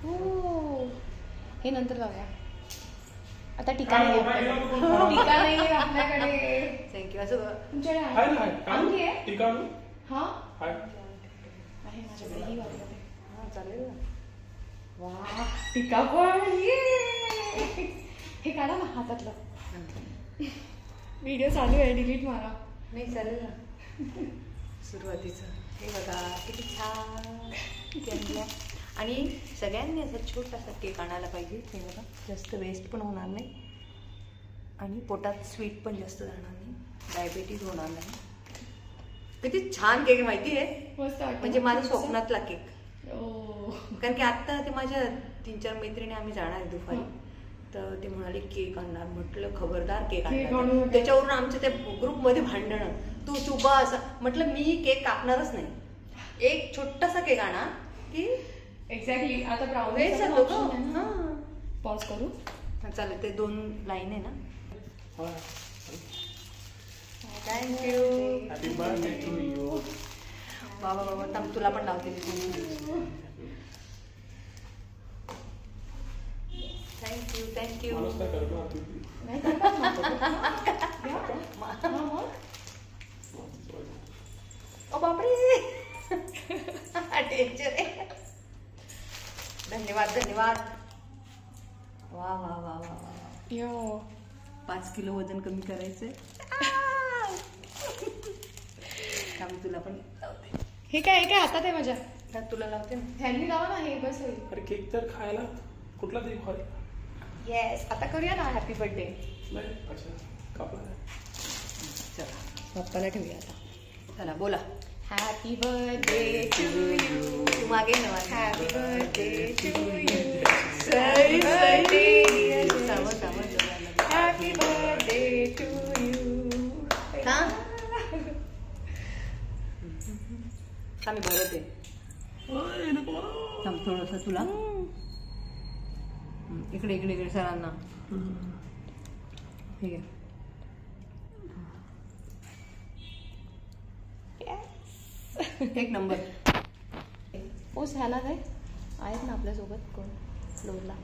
हो हे नंतर जाऊया. आता टीका नाही टीका नाही आपल्याकडे. थँक्यू. असं तुमच्याकडे आहे टीका हा आहे माझ्याकडे ही वाली आहे. हां चालेल ना. वा टीका पण हे काढा ना हातातलं. व्हिडिओ चालू आहे डिलीट मारा. नाही चालेल ना. सुरुवातीचं हे बघा किती छान केलं. आणि सगळ्यांनी असा छोटासा केक आणायला पाहिजे. हे बघा जास्त वेस्ट पण होणार नाही आणि पोटात स्वीट पण जास्त जाणार नाही, डायबिटीज होणार नाही. किती छान केक माहिती आहे. मस्त म्हणजे माझ्या स्वप्नातला केक. कारण की आत्ता ते माझ्या 3-4 मैत्रिणी आम्ही जाणार आहे दुपारी. तर ते म्हणाले केक आणणार. म्हटलं खबरदार केक आणणार. त्याच्यावरून आमच्या त्या ग्रुपमध्ये भांडणं. तू चुबा असा. म्हटलं मी केक कापणारच नाही. एक छोटासा केक आणा की एक्झॅक्टली. आता ब्राउनी जातो का. पॉज करू चालेल. ते 2 लाईन आहे ना. Thank you. Happy birthday to you. बाबा बाबा थांब तुला पण लावते. Thank you thank you. ओ बापरे टेन्शन आहे. धन्यवाद धन्यवाद. वा वा वा वा वा. 5 किलो वजन कमी करायचंय. तुला पण लावते. हे काय हातात आहे माझ्या. तुला लावते ना. ह्यांनी लावा ना. हे बस होईल. अरे केक तर खायला कुठला तरी खायला. येस आता करूया ना हॅपी बर्थडे. नाही अच्छा कापला. चला पप्पाला ठेवूया आता. चला बोला. Happy birthday to you. तू मागे ना. Happy birthday to you. Happy birthday to you. आम्ही भरत आहे. थोडस तुला इकडे इकडे इकडे सरांना. ठीक आहे. एक नंबर. ओ ह्याला काय आहेत ना आपल्यासोबत कोण फ्लोरला.